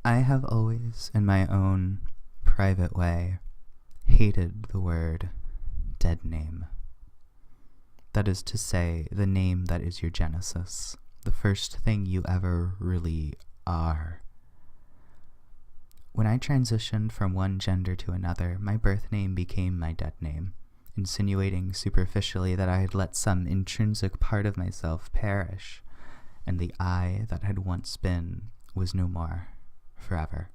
I have always, in my own private way, hated the word dead name. That is to say, the name that is your genesis, the first thing you ever really are. When I transitioned from one gender to another, my birth name became my dead name, insinuating superficially that I had let some intrinsic part of myself perish, and the I that had once been was no more, forever.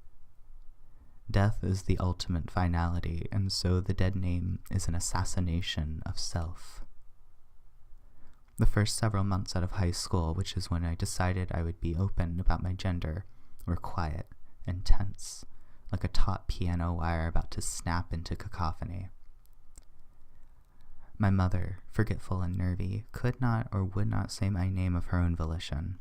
Death is the ultimate finality, and so the dead name is an assassination of self. The first several months out of high school, which is when I decided I would be open about my gender, were quiet and tense, like a taut piano wire about to snap into cacophony. My mother, forgetful and nervy, could not or would not say my name of her own volition,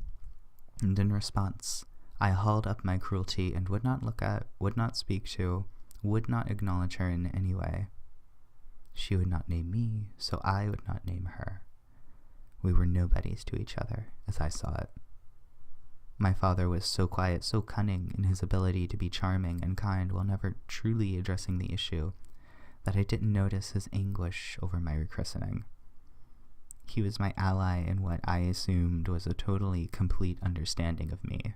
and in response, I hauled up my cruelty and would not look at, would not speak to, would not acknowledge her in any way. She would not name me, so I would not name her. We were nobodies to each other, as I saw it. My father was so quiet, so cunning in his ability to be charming and kind while never truly addressing the issue, that I didn't notice his anguish over my rechristening. He was my ally in what I assumed was a totally complete understanding of me.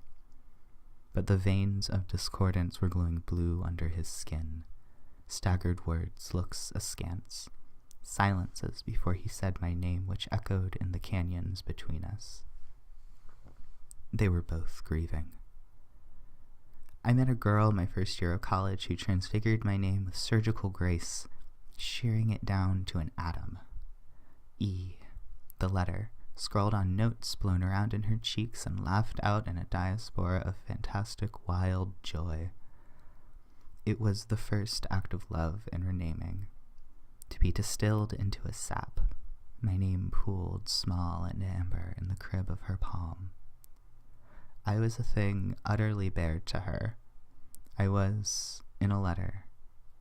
But the veins of discordance were glowing blue under his skin. Staggered words, looks askance, silences before he said my name, which echoed in the canyons between us. They were both grieving. I met a girl my first year of college who transfigured my name with surgical grace, shearing it down to an atom. E, the letter, scrawled on notes blown around in her cheeks and laughed out in a diaspora of fantastic, wild joy. It was the first act of love in her naming. To be distilled into a sap, my name pooled small and amber in the crib of her palm. I was a thing utterly bared to her. I was, in a letter,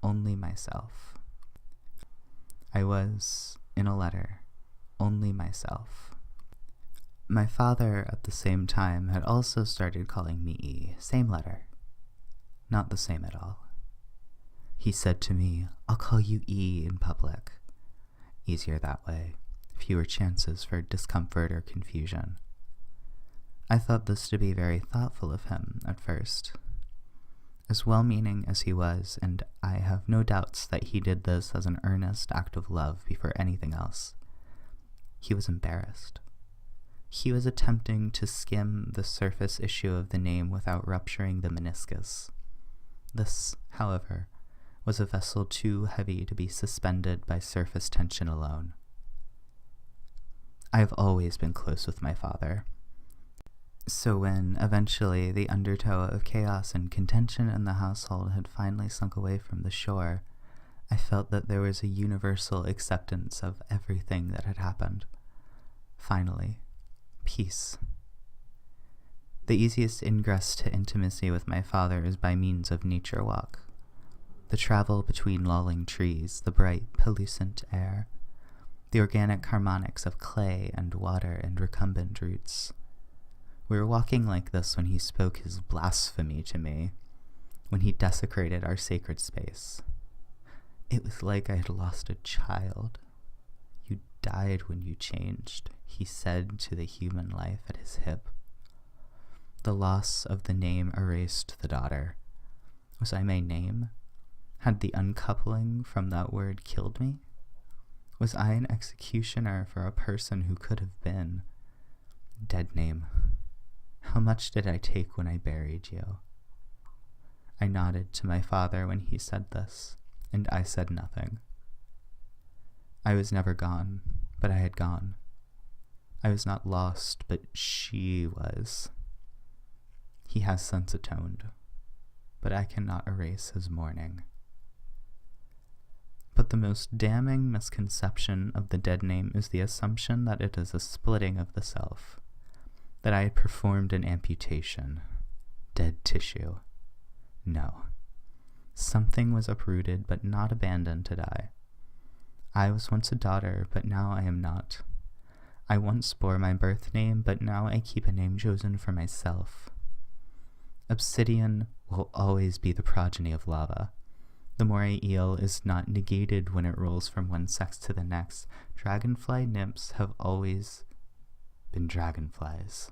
only myself. I was, in a letter, only myself. My father, at the same time, had also started calling me E, same letter. Not the same at all. He said to me, "I'll call you E in public." Easier that way, fewer chances for discomfort or confusion. I thought this to be very thoughtful of him at first. As well-meaning as he was, and I have no doubts that he did this as an earnest act of love before anything else, he was embarrassed. He was attempting to skim the surface issue of the name without rupturing the meniscus. This, however, was a vessel too heavy to be suspended by surface tension alone. I have always been close with my father. So when, eventually, the undertow of chaos and contention in the household had finally sunk away from the shore, I felt that there was a universal acceptance of everything that had happened. Finally, peace. The easiest ingress to intimacy with my father is by means of nature walk. The travel between lolling trees, the bright, pellucent air, the organic harmonics of clay and water and recumbent roots. We were walking like this when he spoke his blasphemy to me, when he desecrated our sacred space. It was like I had lost a child. "You died when you changed," he said to the human life at his hip. The loss of the name erased the daughter. Was I my name? Had the uncoupling from that word killed me? Was I an executioner for a person who could have been? Dead name. How much did I take when I buried you? I nodded to my father when he said this, and I said nothing. I was never gone, but I had gone. I was not lost, but she was. He has since atoned, but I cannot erase his mourning. But the most damning misconception of the dead name is the assumption that it is a splitting of the self, that I had performed an amputation, dead tissue. No. Something was uprooted but not abandoned to die. I was once a daughter, but now I am not. I once bore my birth name, but now I keep a name chosen for myself. Obsidian will always be the progeny of lava. The moray eel is not negated when it rolls from one sex to the next. Dragonfly nymphs have always been dragonflies,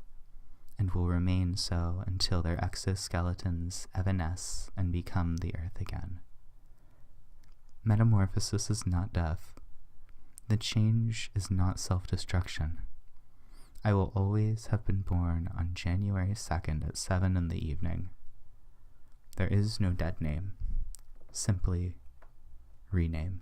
and will remain so until their exoskeletons evanesce and become the earth again. Metamorphosis is not death. The change is not self-destruction. I will always have been born on January 2nd at 7 in the evening. There is no dead name, simply rename.